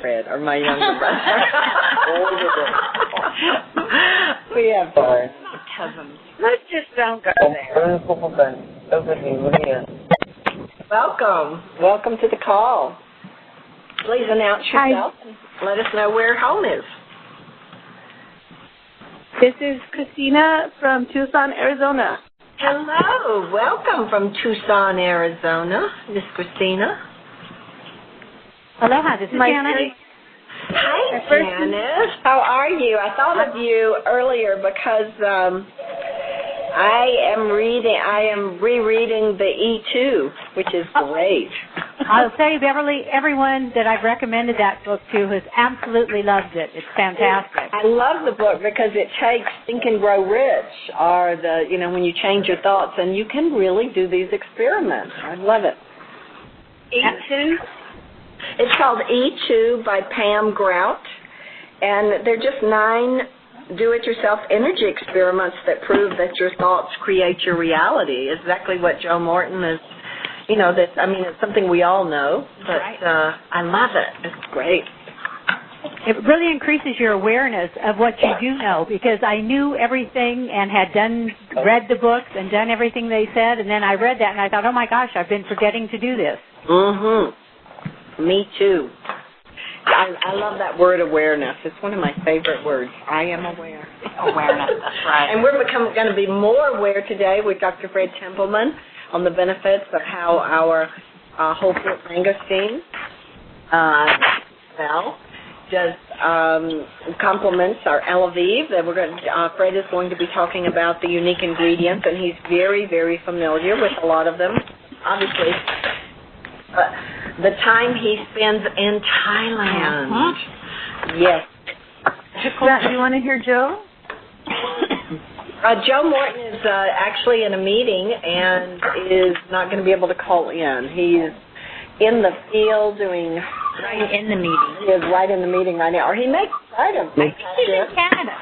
Fred, or my younger brother. We have fun. Cousins. Let's just don't go there. Welcome. Welcome to the call. Please announce yourself and let us know where home is. This is Christina from Tucson, Arizona. Hello. Welcome from Tucson, Arizona, Miss Christina. Aloha, this is Janice. Hi, Janice. How are you? I thought of you earlier because I am rereading the E2, which is great. I'll tell you, Beverly, everyone that I've recommended that book to has absolutely loved it. It's fantastic. I love the book because it takes Think and Grow Rich, or when you change your thoughts, and you can really do these experiments. I love it. E2? It's called E2 by Pam Grout, and they're just 9 do-it-yourself energy experiments that prove that your thoughts create your reality. Exactly what Joe Morton is, it's something we all know, but I love it. It's great. It really increases your awareness of what you do know, because I knew everything and had read the books and done everything they said, and then I read that and I thought, oh my gosh, I've been forgetting to do this. Mm-hmm. Me too. I love that word awareness. It's one of my favorite words. I am aware. Awareness, that's right. And we're going to be more aware today with Dr. Fred Templeman on the benefits of how our whole fruit mangosteen does complements our Eleviv. Fred is going to be talking about the unique ingredients, and he's very, very familiar with a lot of them. Obviously, the time he spends in Thailand. Yes. Do you want to hear Joe? Joe Morton is actually in a meeting and is not going to be able to call in. He's in the field doing... Right in the meeting. He is right in the meeting right now. Or he may try to make He's in Canada.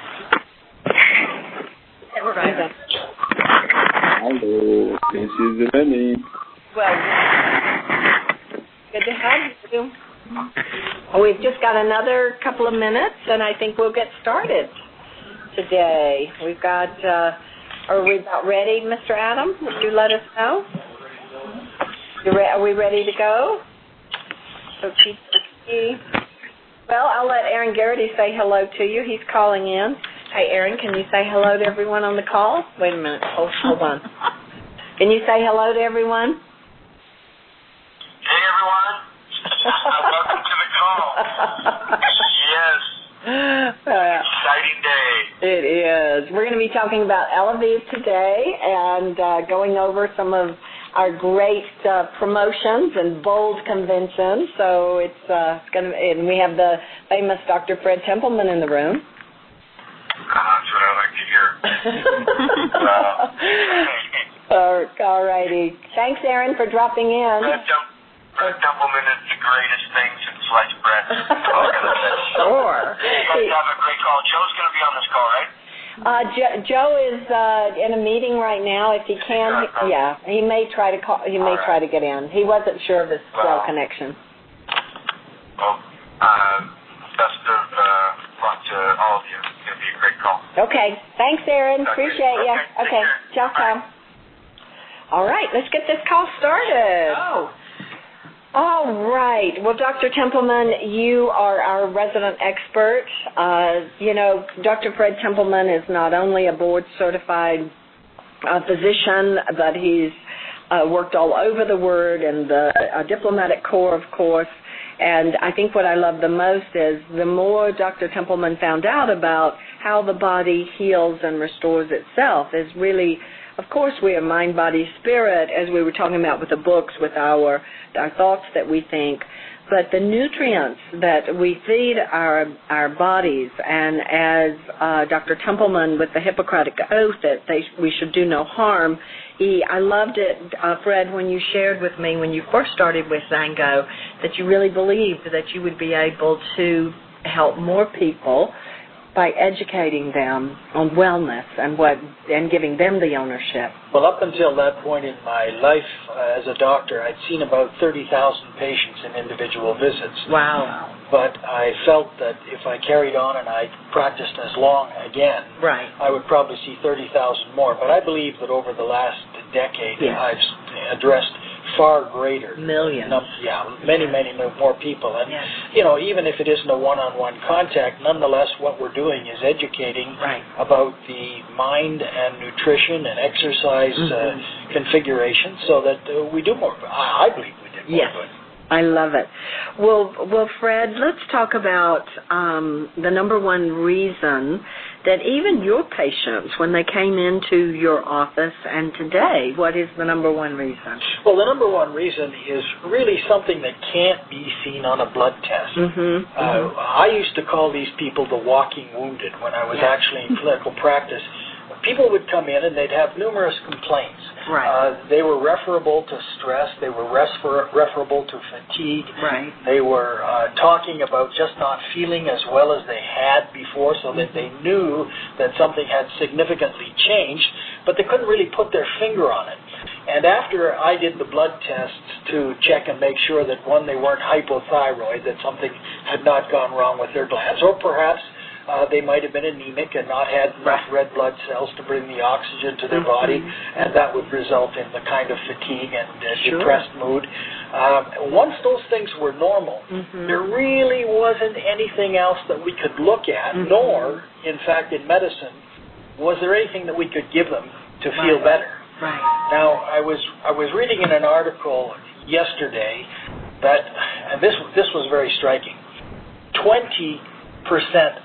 Hello, this is Benny. Well, good to have you. We've just got another couple of minutes, and I think we'll get started today. We've got, are we about ready, Mr. Adam? Would you let us know? Are we ready to go? Well, I'll let Aaron Garrity say hello to you. He's calling in. Hey, Aaron, can you say hello to everyone on the call? Wait a minute. Hold on. Can you say hello to everyone? Hey, everyone. Welcome to the call. Yes. Exciting day. It is. We're going to be talking about Eleviv today and going over some of our great promotions and bold conventions. So it's going to, and we have the famous Dr. Fred Templeman in the room. That's what I like to hear. All righty. Thanks, Aaron, for dropping in. Fred Templeman is the greatest thing since sliced bread. Sure. You guys have a great call. Joe's going to be on this call, right? Joe is in a meeting right now. If he can, he may try to call. He may try to get in. He wasn't sure of his cell connection. Well, best of luck to all of you. It's going to be a great call. Okay. Thanks, Aaron. Appreciate you. Okay. Ciao, ciao. All right. Let's get this call started. Oh. All right. Well, Dr. Templeman, you are our resident expert. Dr. Fred Templeman is not only a board-certified physician, but he's worked all over the world in the diplomatic corps, of course. And I think what I love the most is the more Dr. Templeman found out about how the body heals and restores itself is really, of course, we are mind, body, spirit, as we were talking about with the books, with our thoughts that we think, but the nutrients that we feed our bodies, and as Dr. Templeman with the Hippocratic Oath that we should do no harm, I loved it, Fred, when you shared with me when you first started with XANGO that you really believed that you would be able to help more people by educating them on wellness and giving them the ownership? Well, up until that point in my life as a doctor, I'd seen about 30,000 patients in individual visits. Wow. But I felt that if I carried on and I practiced as long again, right, I would probably see 30,000 more. But I believe that over the last decade, yes, I've addressed far greater millions. Many more people. And, yes, even if it isn't a one-on-one contact, nonetheless, what we're doing is educating right, about the mind and nutrition and exercise configuration so that we do more. I believe we did more good. I love it. Well, Fred, let's talk about the number one reason that even your patients, when they came into your office and today, what is the number one reason? Well, the number one reason is really something that can't be seen on a blood test. I used to call these people the walking wounded when I was actually in clinical practice. People would come in and they'd have numerous complaints. Right. They were referable to stress. They were referable to fatigue. Right. They were talking about just not feeling as well as they had before, so that they knew that something had significantly changed, but they couldn't really put their finger on it. And after I did the blood tests to check and make sure that, one, they weren't hypothyroid, that something had not gone wrong with their glands, or perhaps they might have been anemic and not had enough red blood cells to bring the oxygen to their body, and that would result in the kind of fatigue and depressed mood. Once those things were normal, there really wasn't anything else that we could look at, nor, in fact, in medicine, was there anything that we could give them to feel better. Right. Now, I was reading in an article yesterday that, and this was very striking, 20%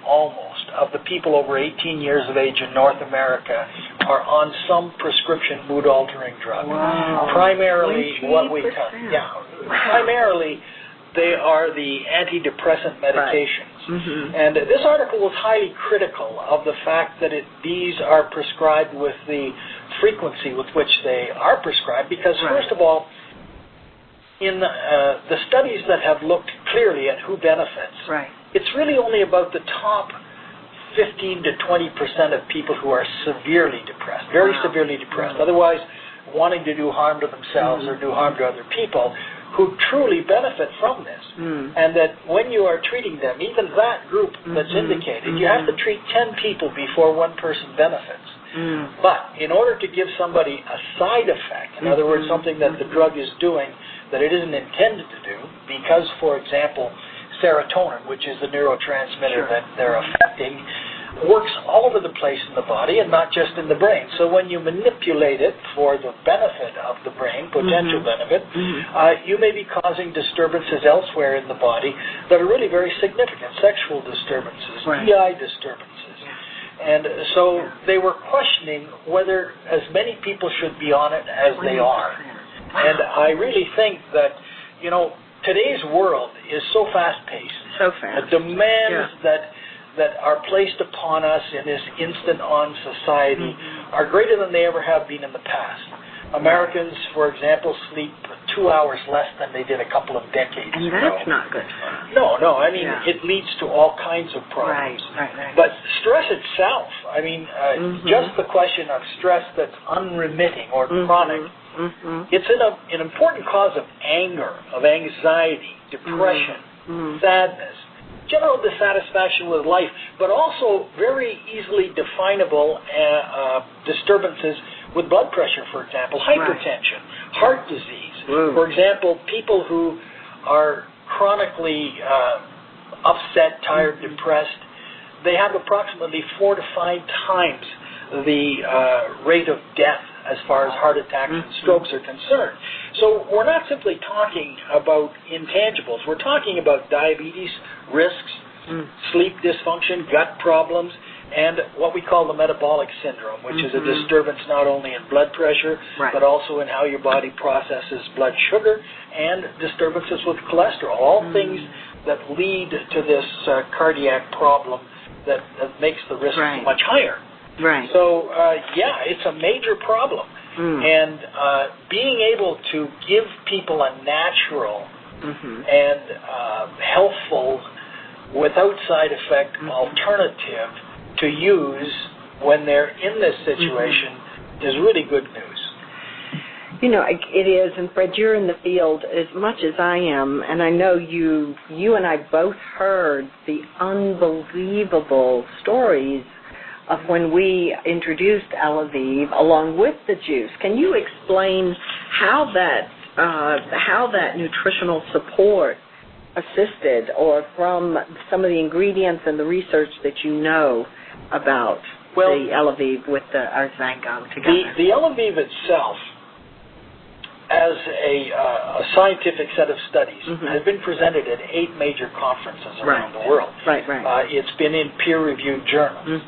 almost of the people over 18 years of age in North America are on some prescription mood-altering drug. Wow. Primarily 20%. what we primarily they are the antidepressant medications. Right. And this article was highly critical of the fact that these are prescribed with the frequency with which they are prescribed, because first of all, in the studies that have looked clearly at who benefits, it's really only about the top 15 to 20% of people who are severely depressed, very severely depressed, otherwise wanting to do harm to themselves or do harm to other people, who truly benefit from this. And that when you are treating them, even that group that's indicated, you have to treat 10 people before one person benefits. But in order to give somebody a side effect, in other words, something that the drug is doing that it isn't intended to do, because, for example, serotonin, which is the neurotransmitter that they're affecting, works all over the place in the body and not just in the brain. So when you manipulate it for the benefit of the brain, potential benefit, you may be causing disturbances elsewhere in the body that are really very significant, sexual disturbances, GI disturbances. And so they were questioning whether as many people should be on it as they are. And I really think that, today's world is so fast-paced. So fast. The demands that are placed upon us in this instant-on society are greater than they ever have been in the past. Americans, for example, sleep 2 hours less than they did a couple of decades ago. And that's not good for us. No. I mean, it leads to all kinds of problems. Right. But stress itself, just the question of stress that's unremitting or chronic, it's an important cause of anger, of anxiety, depression, sadness, general dissatisfaction with life, but also very easily definable disturbances with blood pressure, for example, hypertension, heart disease. For example, people who are chronically upset, tired, depressed, they have approximately 4 to 5 times the rate of death as far as heart attacks and strokes are concerned. So we're not simply talking about intangibles. We're talking about diabetes, risks, sleep dysfunction, gut problems, and what we call the metabolic syndrome, which is a disturbance not only in blood pressure, but also in how your body processes blood sugar, and disturbances with cholesterol, all things that lead to this cardiac problem that makes the risk much higher. So, it's a major problem. And being able to give people a natural and healthful without side effect alternative to use when they're in this situation is really good news. You know, it is, and Fred, you're in the field as much as I am, and I know you and I both heard the unbelievable stories of when we introduced Eleviv along with the juice. Can you explain how that nutritional support assisted, or from some of the ingredients and the research that you know about the Eleviv with our XANGO together? The Eleviv itself, as a scientific set of studies, has been presented at 8 major conferences around the world. Right. It's been in peer-reviewed journals.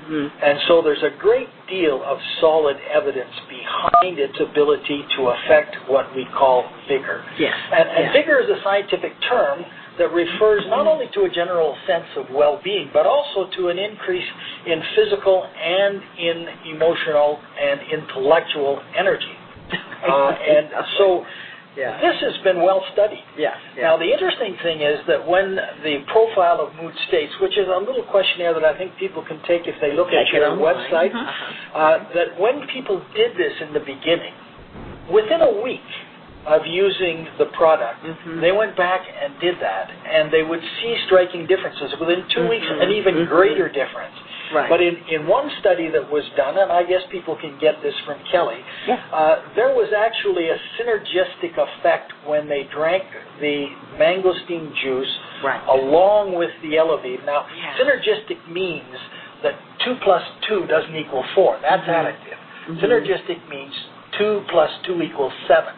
And so there's a great deal of solid evidence behind its ability to affect what we call vigor. Yes. And vigor is a scientific term that refers not only to a general sense of well-being, but also to an increase in physical and in emotional and intellectual energy. And so this has been well studied. Now, the interesting thing is that when the profile of mood states, which is a little questionnaire that I think people can take if they look at your website, that when people did this in the beginning, within a week of using the product, they went back and did that, and they would see striking differences. Within 2 weeks, an even greater difference. But in one study that was done, and I guess people can get this from Kelly, there was actually a synergistic effect when they drank the mangosteen juice along with the Eleviv. Now, synergistic means that 2 plus 2 doesn't equal 4. That's additive. Synergistic means 2 plus 2 equals 7.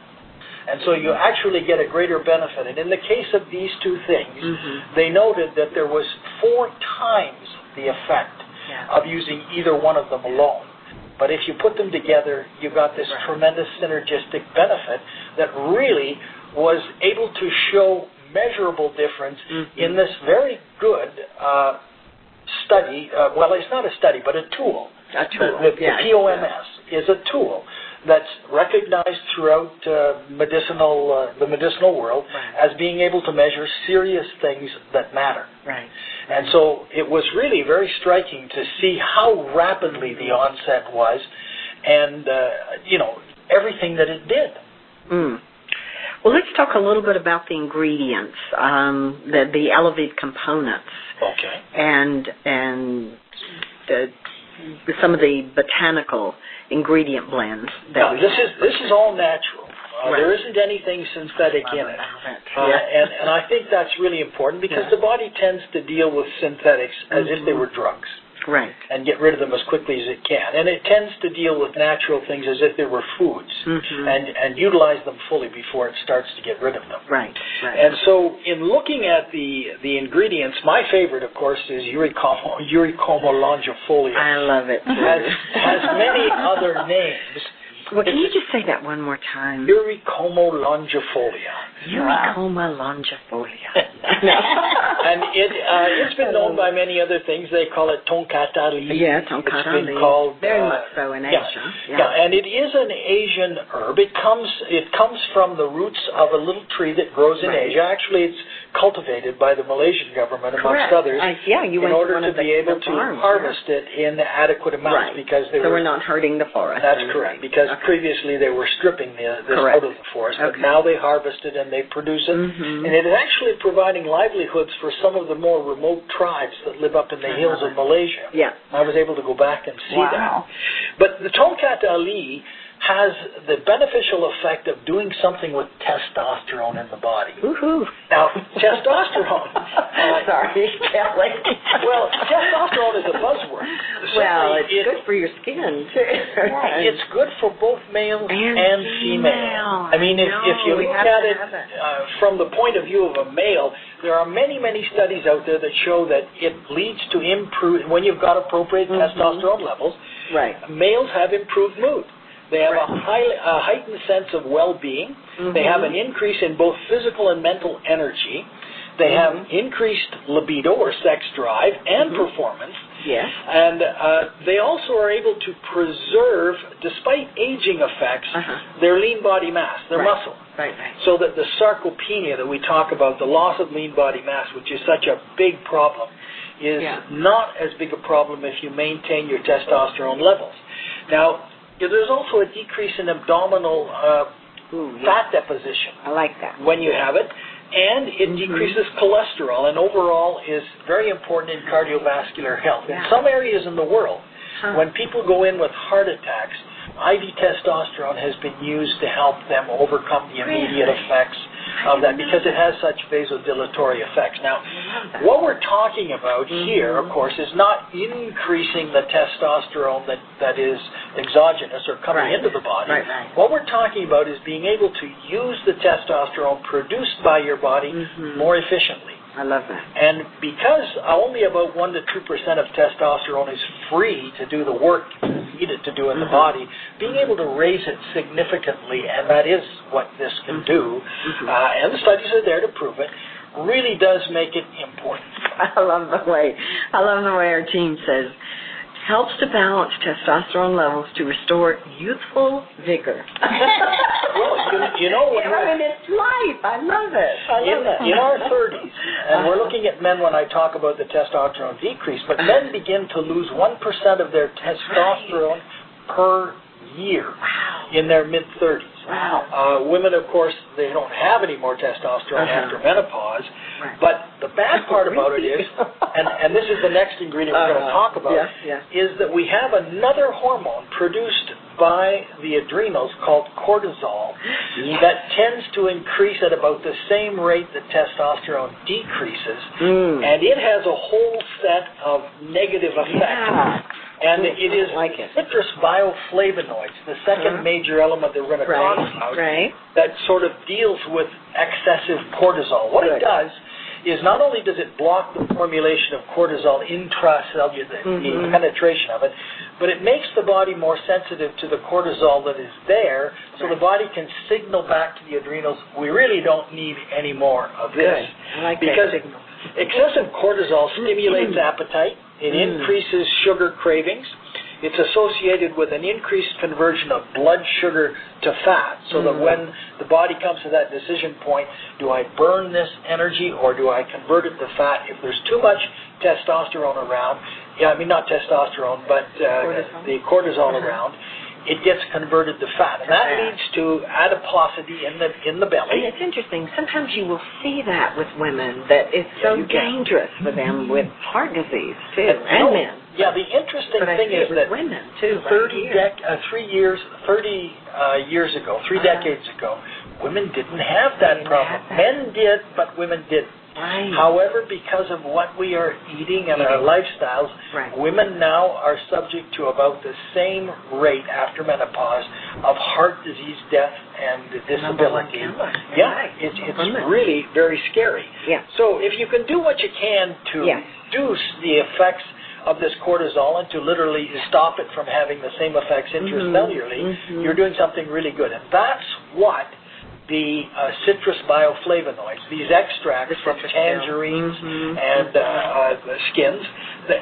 And so you actually get a greater benefit. And in the case of these two things, they noted that there was 4 times the effect of using either one of them alone. But if you put them together, you got this tremendous synergistic benefit that really was able to show measurable difference in this very good study. Well, it's not a study, but a tool. The POMS is a tool that's recognized throughout the medicinal world as being able to measure serious things that matter. And so it was really very striking to see how rapidly the onset was, and everything that it did. Well, let's talk a little bit about the ingredients, the Eleviv components, and some of the botanical ingredient blends. This is all natural. There isn't anything synthetic in it. And I think that's really important because the body tends to deal with synthetics as if they were drugs. And get rid of them as quickly as it can. And it tends to deal with natural things as if they were foods and utilize them fully before it starts to get rid of them. And so in looking at the ingredients, my favorite, of course, is Eurycoma longifolia. I love it. Has many other names. Well, can you just say that one more time? Eurycoma longifolia. Eurycoma longifolia. And it's been known by many other things. They call it tonkatali. Tonkatali. It's been called very much so in Asia. And it is an Asian herb. It comes from the roots of a little tree that grows in Asia. Actually, it's cultivated by the Malaysian government, amongst others, in order to be able to harvest it in adequate amounts because they we're not hurting the forest. That's correct. Because previously they were stripping this out of the forest, but now they harvest it and they produce it, and it is actually providing livelihoods for some of the more remote tribes that live up in the hills of Malaysia. I was able to go back and see that. But the Tonkat Ali has the beneficial effect of doing something with testosterone in the body. Now, testosterone... Sorry, Kelly. Well, testosterone is a buzzword. It's good for your skin, too. It's good for both male and female. I mean, if you look at it from the point of view of a male, there are many, many studies out there that show that it leads to when you've got appropriate testosterone levels, males have improved mood. They have a heightened sense of well-being. They have an increase in both physical and mental energy. They have increased libido or sex drive and performance. Yes. And they also are able to preserve, despite aging effects, their lean body mass, their muscle. Right. So that the sarcopenia that we talk about, the loss of lean body mass, which is such a big problem, is not as big a problem if you maintain your testosterone levels. Now, there's also a decrease in abdominal fat deposition. I like that. When you have it. And it decreases cholesterol, and overall is very important in cardiovascular health. In some areas in the world, when people go in with heart attacks, IV testosterone has been used to help them overcome the immediate effects of that because it has such vasodilatory effects. Now, what we're talking about here, of course, is not increasing the testosterone that is exogenous or coming into the body. What we're talking about is being able to use the testosterone produced by your body more efficiently. I love that. And because only about 1 to 2% of testosterone is free to do the work needed to do in the body, being able to raise it significantly, and that is what this can do, and the studies are there to prove it, really does make it important. I love the way our team says, helps to balance testosterone levels to restore youthful vigor. Well, you know when it's life. I love it. In our 30s, and we're looking at men when I talk about the testosterone decrease, but men begin to lose 1% of their testosterone per year in their mid-30s. Women, of course, they don't have any more testosterone after menopause, but the bad part about it is, and this is the next ingredient we're going to talk about, is that we have another hormone produced by the adrenals called cortisol that tends to increase at about the same rate that testosterone decreases, and it has a whole set of negative effects. And it is citrus bioflavonoids, the second major element that we're going to talk about, that sort of deals with excessive cortisol. What it does is not only does it block the formulation of cortisol intracellular, the penetration of it, but it makes the body more sensitive to the cortisol that is there, so the body can signal back to the adrenals, we really don't need any more of this. Because excessive cortisol stimulates appetite. It increases sugar cravings. It's associated with an increased conversion of blood sugar to fat, so that when the body comes to that decision point, do I burn this energy or do I convert it to fat? If there's too much testosterone around, not testosterone, but the cortisol around, it gets converted to fat, and that leads to adiposity in the belly. And it's interesting. Sometimes you will see that with women, that it's so dangerous for them with heart disease too, and men. Yeah, the interesting thing is that women too. 30 years ago, 3 decades ago, women didn't have that problem. Men did, but women didn't. However, because of what we are eating and our lifestyles, women now are subject to about the same rate after menopause of heart disease, death, and disability. It's really very scary. So if you can do what you can to reduce the effects of this cortisol and to literally stop it from having the same effects intracellularly, you're doing something really good. And that's what the citrus bioflavonoids, these extracts from tangerines and skins,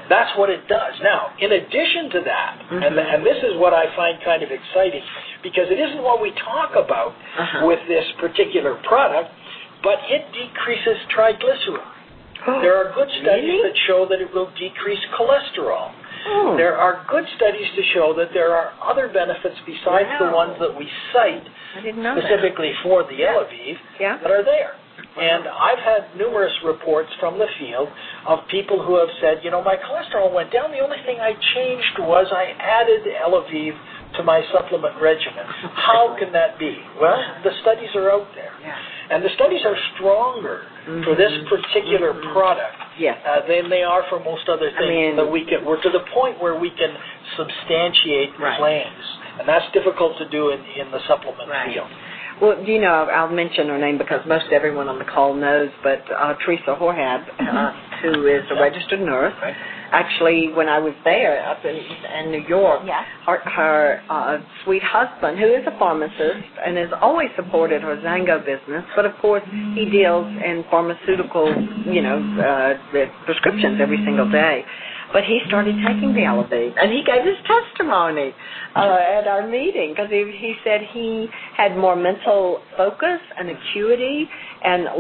that's what it does. Now, in addition to that, and this is what I find kind of exciting, because it isn't what we talk about with this particular product, but it decreases triglycerides. There are good studies that show that it will decrease cholesterol. There are good studies to show that there are other benefits besides the ones that we cite specifically for the Eleviv that are there. And I've had numerous reports from the field of people who have said, my cholesterol went down. The only thing I changed was I added Eleviv to my supplement regimen. How can that be? Well, the studies are out there. And the studies are stronger for this particular product than they are for most other things. We're to the point where we can substantiate claims. And that's difficult to do in the supplement field. Well, I'll mention her name because most everyone on the call knows, but Teresa Horhab, who is a registered nurse, actually, when I was there up in New York, her sweet husband, who is a pharmacist and has always supported her XANGO business, but of course he deals in pharmaceutical, prescriptions every single day. but he started taking the Eleviv, and he gave his testimony at our meeting because he said he had more mental focus and acuity, and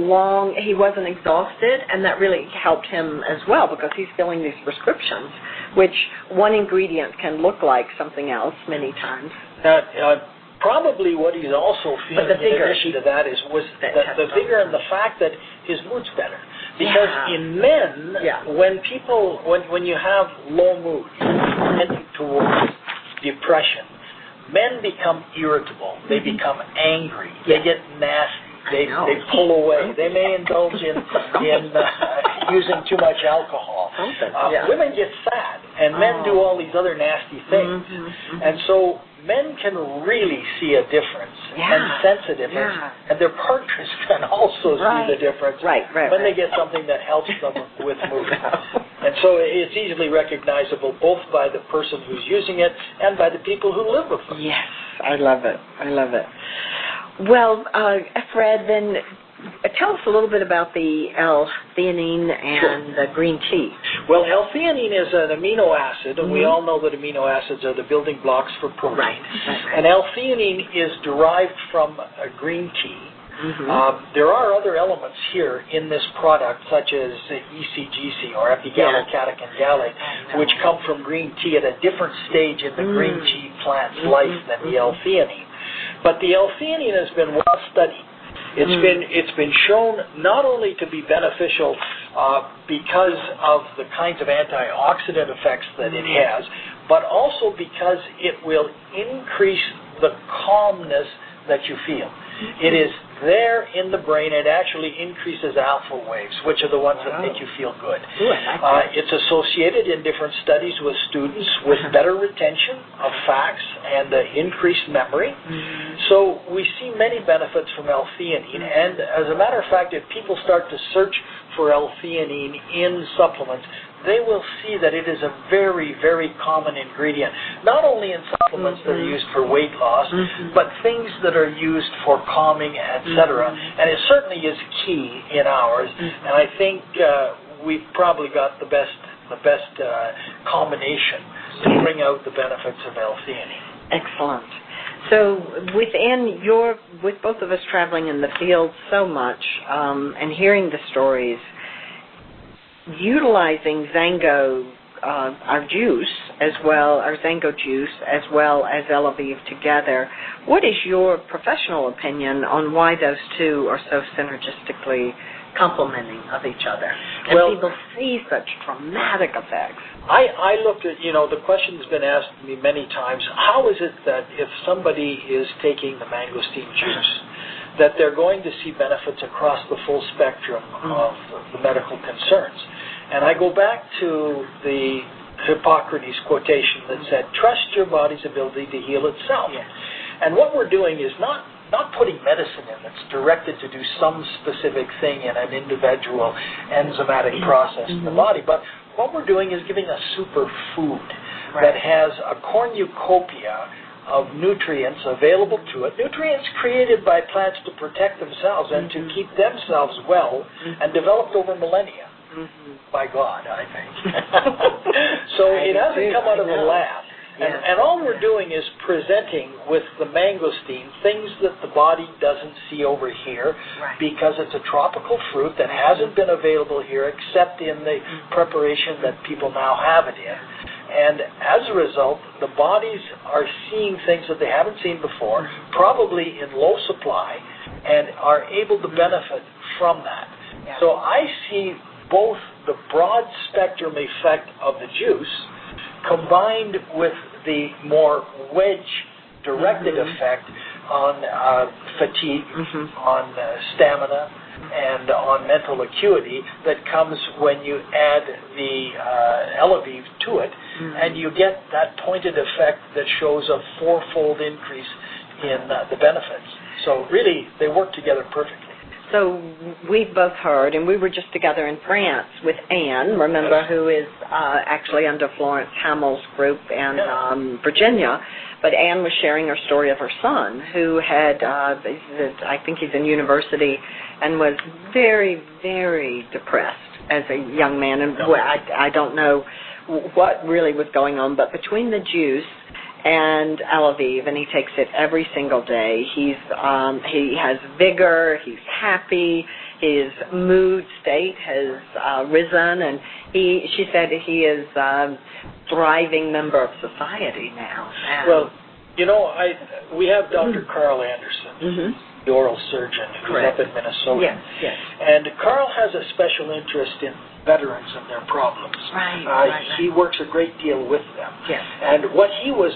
he wasn't exhausted, and that really helped him as well because he's filling these prescriptions, which one ingredient can look like something else many times. Probably what he's also feeling in addition to that was the vigor and the fact that his mood's better. Because in men, when you have low mood, tending towards depression, men become irritable. They become angry. They get nasty. They pull away. They may indulge in using too much alcohol. Women get sad, and men do all these other nasty things. And so men can really see a difference and sense a difference, and their partners can also see the difference when they get something that helps them with mood. And so it's easily recognizable both by the person who's using it and by the people who live with them. Yes, I love it. I love it. Well, Fred, then tell us a little bit about the L-theanine and the green tea. Well, L-theanine is an amino acid, and we all know that amino acids are the building blocks for protein. And L-theanine is derived from green tea. There are other elements here in this product, such as ECGC, or epigallocatechin gallate, which come from green tea at a different stage in the green tea plant's life than the L-theanine. But the L-theanine has been well studied. It's been shown not only to be beneficial because of the kinds of antioxidant effects that it has, but also because it will increase the calmness that you feel. It is there in the brain. It actually increases alpha waves, which are the ones that make you feel good. It's associated in different studies with students with better retention of facts and increased memory. So we see many benefits from L-theanine, and as a matter of fact, if people start to search for L-theanine in supplements, they will see that it is a very, very common ingredient, not only in supplements that are used for weight loss, but things that are used for calming, etc. And it certainly is key in ours, and I think we've probably got the best combination to bring out the benefits of L-theanine. Excellent. So with both of us traveling in the field so much and hearing the stories, utilizing XANGO, our juice, our XANGO juice, as well as Eleviv together, what is your professional opinion on why those two are so synergistically complementing of each other? And people see such dramatic effects. I looked at, the question's been asked me many times, how is it that if somebody is taking the mangosteen juice, that they're going to see benefits across the full spectrum of the medical concerns? And I go back to the Hippocrates quotation that said, trust your body's ability to heal itself. And what we're doing is not putting medicine in that's directed to do some specific thing in an individual enzymatic process in the body, but what we're doing is giving a superfood that has a cornucopia of nutrients available to it, nutrients created by plants to protect themselves and to keep themselves well and developed over millennia by God, I think. So it hasn't come out of the lab. And all we're doing is presenting with the mangosteen things that the body doesn't see over here because it's a tropical fruit that hasn't been available here except in the preparation that people now have it in. And as a result, the bodies are seeing things that they haven't seen before, probably in low supply, and are able to benefit from that. So I see both the broad spectrum effect of the juice combined with the more wedge-directed effect on fatigue, on stamina, and on mental acuity that comes when you add the Eleviv to it, and you get that pointed effect that shows a fourfold increase in the benefits. So really, they work together perfectly. So we've both heard, and we were just together in France with Anne, remember, who is actually under Florence Hamill's group in Virginia. But Anne was sharing her story of her son, who had, I think he's in university, and was very, very depressed as a young man. And I don't know what really was going on. But between the juice and Eleviv, and he takes it every single day, he has vigor, he's happy, his mood state has risen, and she said he is a thriving member of society now. And well, we have Dr. Carl Anderson, the oral surgeon, who's up in Minnesota. Yes, yes. And Carl has a special interest in veterans and their problems. Right. He works a great deal with them. Yes. And what he was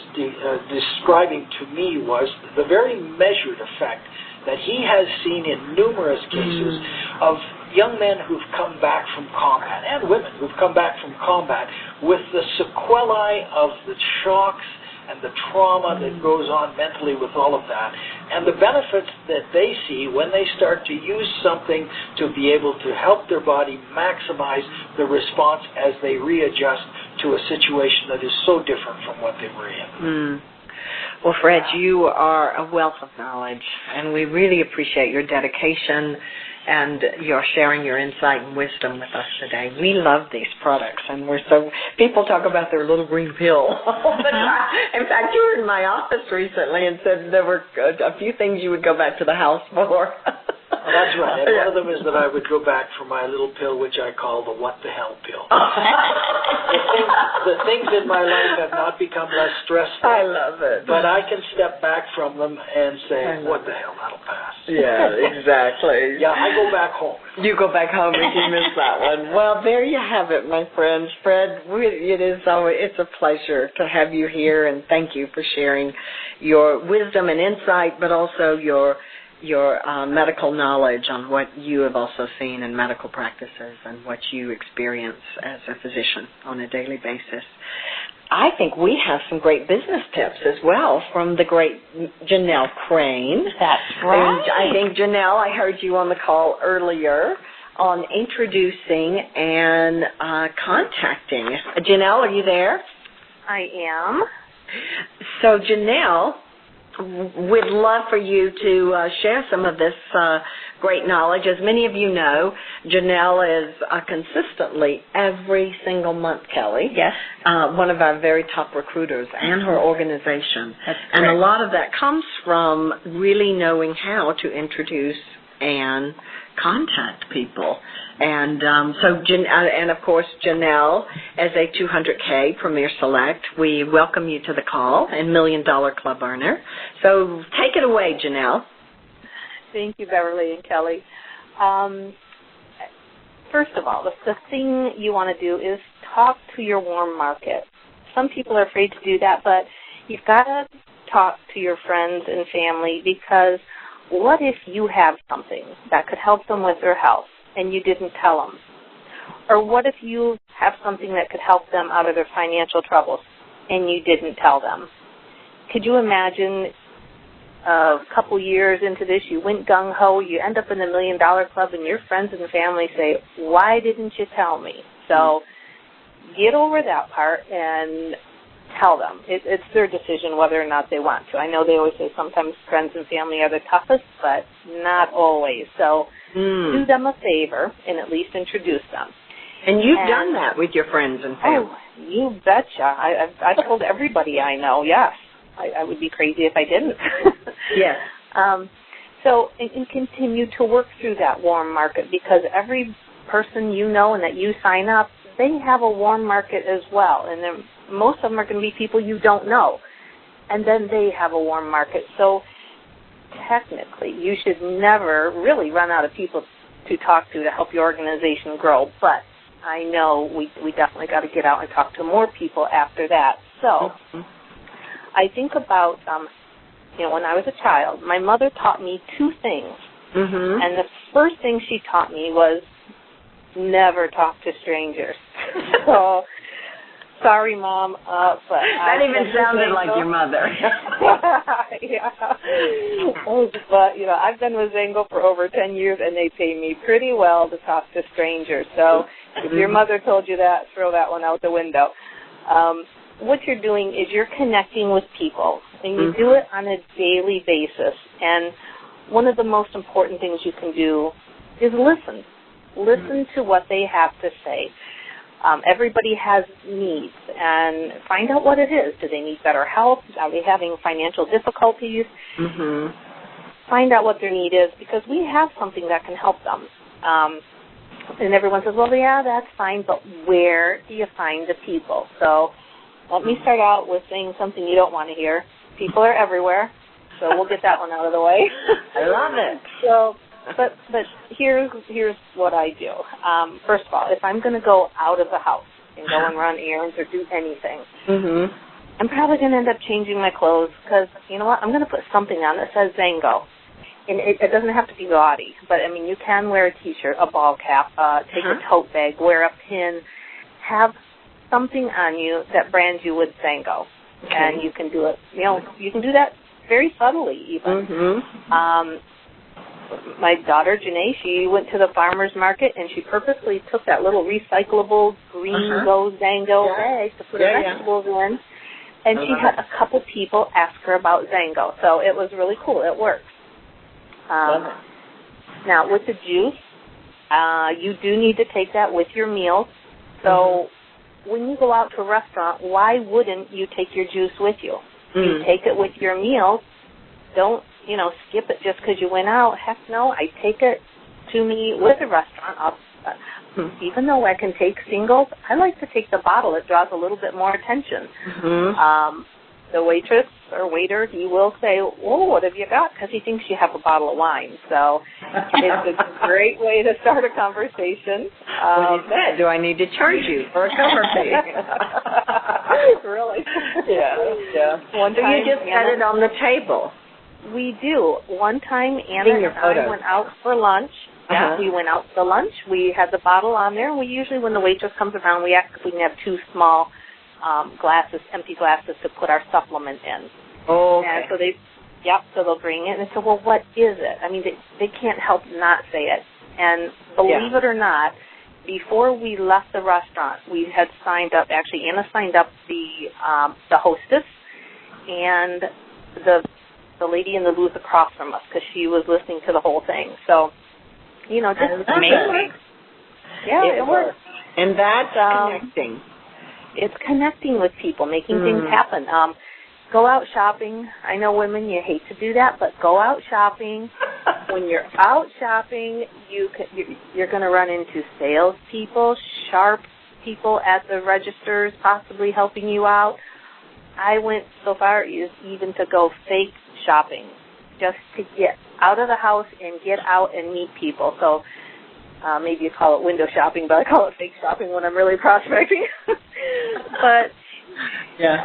describing to me was the very measured effect that he has seen in numerous cases of young men who've come back from combat, and women who've come back from combat, with the sequelae of the shocks and the trauma that goes on mentally with all of that, and the benefits that they see when they start to use something to be able to help their body maximize the response as they readjust to a situation that is so different from what they were in. Well, Fred, you are a wealth of knowledge, and we really appreciate your dedication and your sharing your insight and wisdom with us today. We love these products, and people talk about their little green pill all the time. In fact, you were in my office recently and said there were a few things you would go back to the house for. Well, that's right. And one of them is that I would go back for my little pill, which I call the what the hell pill. The things in my life have not become less stressful. I love it. But I can step back from them and say, what the hell, that'll pass. Yeah, exactly. Yeah, I go back home. You go back home if you miss that one. Well, there you have it, my friends. Fred, it's a pleasure to have you here, and thank you for sharing your wisdom and insight, but also your medical knowledge on what you have also seen in medical practices and what you experience as a physician on a daily basis. I think we have some great business tips as well from the great Janelle Crane. That's right. And I think, Janelle, I heard you on the call earlier on introducing and contacting. Janelle, are you there? I am. So, Janelle, we'd love for you to share some of this great knowledge. As many of you know, Janelle is consistently every single month, Kelly, yes, one of our very top recruiters and her organization. That's and great. a lot of that comes from really knowing how to introduce and contact people. And and of course, Janelle, as a 200K Premier Select, we welcome you to the call, and $1 Million Club earner. So take it away, Janelle. Thank you, Beverly and Kelly. First of all, the thing you want to do is talk to your warm market. Some people are afraid to do that, but you've got to talk to your friends and family, because what if you have something that could help them with their health and you didn't tell them? Or what if you have something that could help them out of their financial troubles and you didn't tell them? Could you imagine a couple years into this, you went gung-ho, you end up in the $1 Million Club, and your friends and family say, why didn't you tell me? So get over that part and tell them. It's their decision whether or not they want to. I know they always say sometimes friends and family are the toughest, but not always. So do them a favor and at least introduce them. And you've done that with your friends and family. Oh, you betcha. I've told everybody I know, yes. I would be crazy if I didn't. Yes. So and continue to work through that warm market, because every person you know and that you sign up, they have a warm market as well. And most of them are going to be people you don't know. And then they have a warm market. So technically, you should never really run out of people to talk to help your organization grow. But I know we definitely got to get out and talk to more people after that. So I think about, when I was a child, my mother taught me two things. And the first thing she taught me was never talk to strangers. So, sorry, Mom, but that even sounded like your mother. Yeah. But, I've been with XANGO for over 10 years, and they pay me pretty well to talk to strangers. So if your mother told you that, throw that one out the window. What you're doing is you're connecting with people, and you do it on a daily basis. And one of the most important things you can do is listen. Listen to what they have to say. Everybody has needs, and find out what it is. Do they need better health? Are they having financial difficulties? Mhm. Find out what their need is, because we have something that can help them. And everyone says, well, yeah, that's fine, but where do you find the people? So let me start out with saying something you don't want to hear. People are everywhere, so we'll get that one out of the way. I love it. So, but here's what I do. First of all, if I'm going to go out of the house and go and run errands or do anything, Mhm. I'm probably going to end up changing my clothes, because, you know what, I'm going to put something on that says XANGO. And it doesn't have to be gaudy, but, I mean, you can wear a T-shirt, a ball cap, take a tote bag, wear a pin, have something on you that brands you with XANGO. Okay. And you can do it, you know, you can do that very subtly even. Mhm. My daughter, Janae, she went to the farmer's market, and she purposely took that little recyclable green Go XANGO bag to put her vegetables in, and she had a couple people ask her about XANGO. So it was really cool. It works. Now, with the juice, you do need to take that with your meals. So when you go out to a restaurant, why wouldn't you take your juice with you? You take it with your meals. Don't, you know, skip it just because you went out. Heck no, I take it to me with the restaurant. Even though I can take singles, I like to take the bottle. It draws a little bit more attention. The waitress or waiter, he will say, "Oh, what have you got?" Because he thinks you have a bottle of wine. So it's a great way to start a conversation. What he said, do I need to charge you for a cover fee? Really? Yeah. One So time, you just set it on the table. We do. One time, Anna and I went out for lunch. We went out for lunch. We had the bottle on there. We usually, when the waitress comes around, we ask if we can have two small glasses, empty glasses, to put our supplement in. Oh, okay. And so so they'll bring it, and they say, well, what is it? I mean, they can't help not say it. And believe it or not, before we left the restaurant, we had signed up, actually Anna signed up the hostess and the lady in the booth across from us, because she was listening to the whole thing. So, you know, just amazing. Yeah, it works. And that's connecting. It's connecting with people, making things happen. Go out shopping. I know women, you hate to do that, but go out shopping. When you're out shopping, you're going to run into salespeople, sharp people at the registers, possibly helping you out. I went so far as even to go fake shopping, just to get out of the house and get out and meet people. So maybe you call it window shopping, but I call it fake shopping when I'm really prospecting. But,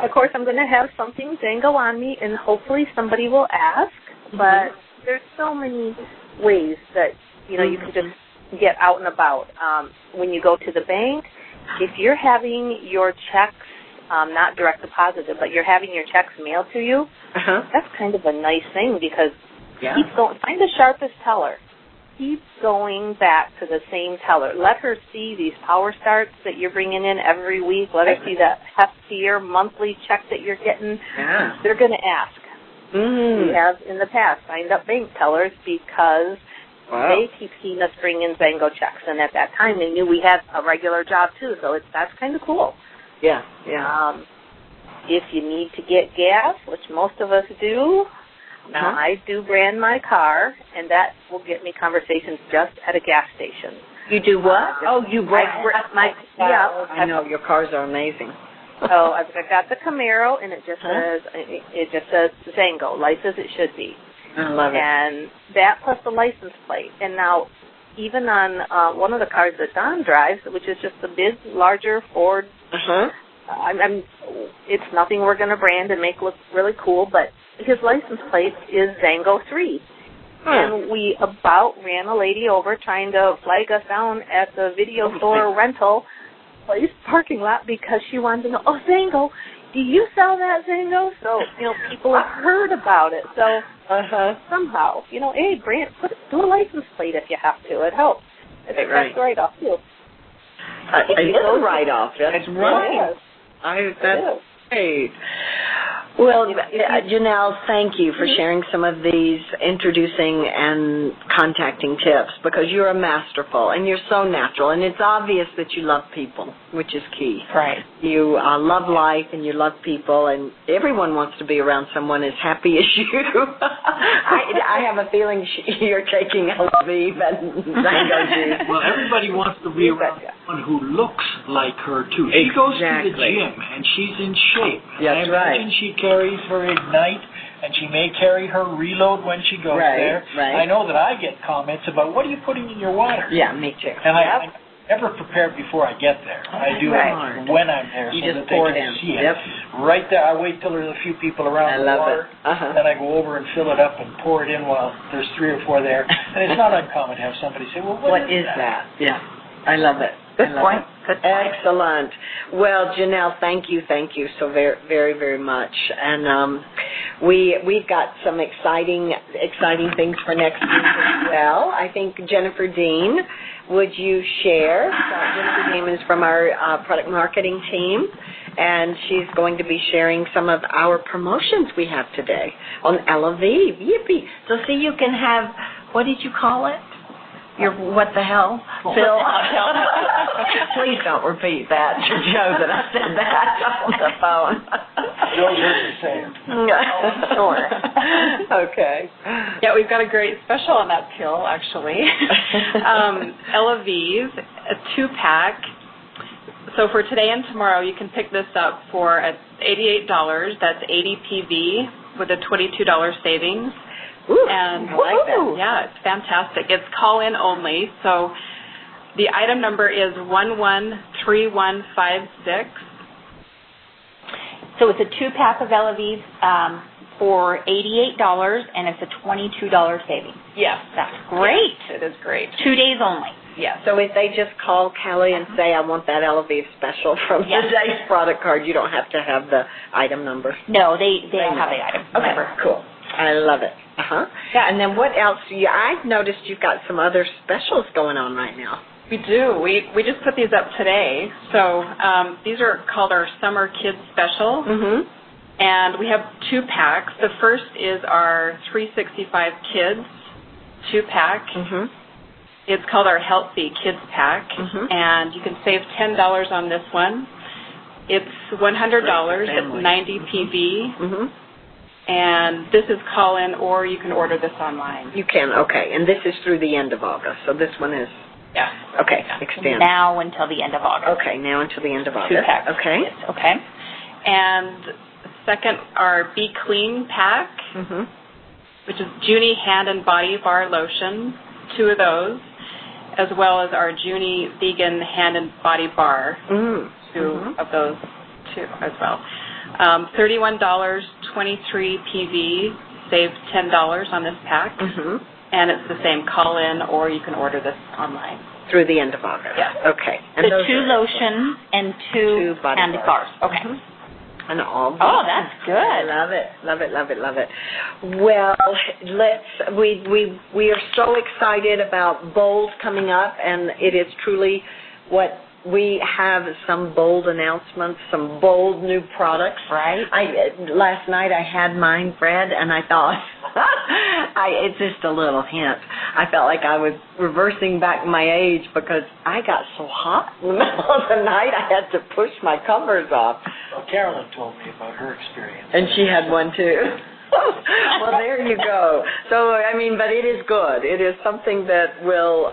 of course, I'm going to have something XANGO on me, and hopefully somebody will ask. But there's so many ways that, you know, you can just get out and about. When you go to the bank, if you're having your checks, not direct deposited, but you're having your checks mailed to you, that's kind of a nice thing, because keep going. Find the sharpest teller. Keep going back to the same teller. Let her see these power starts that you're bringing in every week. Let her see that heftier monthly check that you're getting. They're going to ask. We have, in the past, signed up bank tellers because they keep seeing us bring in XANGO checks. And at that time, they knew we had a regular job, too. So that's kind of cool. If you need to get gas, which most of us do, now I do brand my car, and that will get me conversations just at a gas station. You do what? You brand I know, your cars are amazing. So I've got the Camaro, and it just says XANGO, life as it should be. I love it. And that plus the license plate. And now, even on one of the cars that Don drives, which is just a big, larger Ford, it's nothing we're going to brand and make look really cool, but his license plate is XANGO 3. And we about ran a lady over trying to flag us down at the video store rental place parking lot because she wanted to know, XANGO, do you sell that XANGO? So, you know, people have heard about it. So somehow, you know, hey, brand, do a license plate if you have to. It helps. It's a tax write-off, too. It is a write-off. That's right. That's great. Well, Janelle, thank you for sharing some of these introducing and contacting tips, because you're a masterful and you're so natural, and it's obvious that you love people, which is key. Right. You love life and you love people, and everyone wants to be around someone as happy as you. I have a feeling you're taking Eleviv and XANGO juice. Well, everybody wants to be around someone who looks like her, too. She goes to the gym, and she's in shape. That's right. I imagine she carries her Ignite, and she may carry her Reload when she goes there. Right. I know that I get comments about, what are you putting in your water? Yeah, me too. And I'm never prepared before I get there. I do it when I'm there so that they can see it. Right there, I wait till there's a few people around the water, then I go over and fill it up and pour it in while there's 3 or 4 there. And it's not uncommon to have somebody say, well, what is that? Yeah, I love it. Good point. Excellent. Well, Janelle, thank you so very, very, very much. And we've got some exciting things for next week as well. I think Jennifer Dean, would you share? Jennifer Dean is from our product marketing team, and she's going to be sharing some of our promotions we have today on Eleviv. Yippee! So see, you can have, what did you call it? Your what the hell? Phil, please don't repeat that to Joe that I said that on the phone. Joe heard you say it. Sure. Okay. Yeah, we've got a great special on that pill, actually. Eleviv, a 2-pack. So for today and tomorrow, you can pick this up for $88. That's 80 PV with a $22 savings. Ooh, and I like that. Yeah, it's fantastic. It's call-in only. So the item number is 113156. So it's a 2-pack of Eleviv for $88, and it's a $22 savings. Yes. That's great. Yes, it is great. 2 days only. Yes. So if they just call Kelly and say, I want that Eleviv special from today's product card, you don't have to have the item number? No, they don't have the item number. Okay, cool. I love it. Yeah, and then what else? I've noticed you've got some other specials going on right now. We do. We just put these up today. So these are called our Summer Kids Special. Mm-hmm. And we have 2 packs. The first is our 365 Kids 2-pack. Mm-hmm. It's called our Healthy Kids Pack. Mm-hmm. And you can save $10 on this one. It's $100. It's 90 PV. Mm-hmm. And this is call-in, or you can order this online. You can, okay. And this is through the end of August. So this one is... Yeah. Okay, extend. Now until the end of August. Okay, now until the end of August. 2 packs. Okay. Yes, okay. And second, our Be Clean Pack, Mm-hmm. which is Junie Hand and Body Bar Lotion, 2 of those, as well as our Junie Vegan Hand and Body Bar, 2 of those, too, as well. $31, 23 PV, save $10 on this pack, and it's the same call-in, or you can order this online. Through the end of August. Yeah. Okay. And the 2 lotions and 2 body candy bars. Okay. And all. Oh, that's good. I love it. Love it. Love it. Love it. Well, we are so excited about Bold coming up, and it is truly what we have, some bold announcements, some bold new products. Right. Last night I had mine, Fred, and I thought, it's just a little hint. I felt like I was reversing back my age because I got so hot in the middle of the night I had to push my covers off. Well, Carolyn told me about her experience. And she had one too. Well, there you go. So, but it is good. It is something that will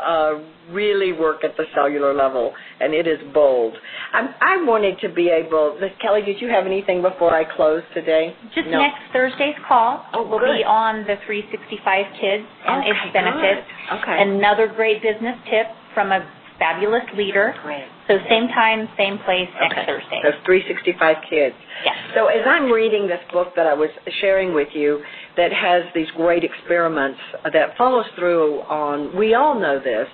really work at the cellular level, and it is bold. I wanted to be able, Kelly, did you have anything before I close today? Just next Thursday's call will be on the 365 Kids and its benefits. Okay. Another great business tip from a fabulous leader. Great. So same time, same place next Thursday. Those 365 Kids. Yes. So as I'm reading this book that I was sharing with you that has these great experiments that follows through on, we all know this,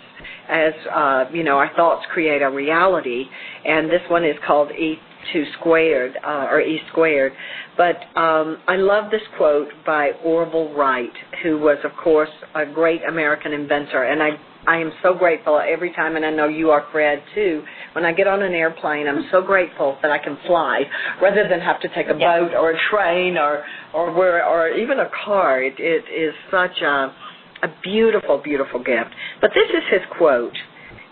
as, our thoughts create a reality, and this one is called E2 squared, or E squared. But I love this quote by Orville Wright, who was, of course, a great American inventor, and I I am so grateful every time, and I know you are, Fred, too. When I get on an airplane, I'm so grateful that I can fly rather than have to take a boat or a train or even a car. It is such a beautiful, beautiful gift. But this is his quote.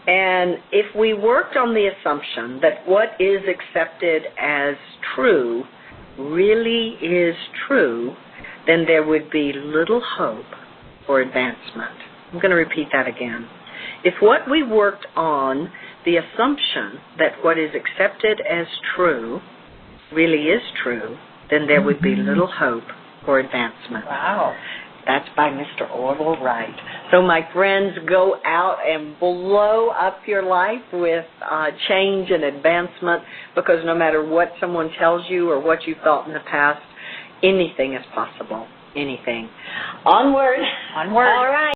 And if we worked on the assumption that what is accepted as true really is true, then there would be little hope for advancement. I'm going to repeat that again. If what we worked on the assumption that what is accepted as true really is true, then there would be little hope for advancement. Wow. That's by Mr. Orville Wright. So, my friends, go out and blow up your life with change and advancement, because no matter what someone tells you or what you thought in the past, anything is possible. Anything. Onward. Onward. All right.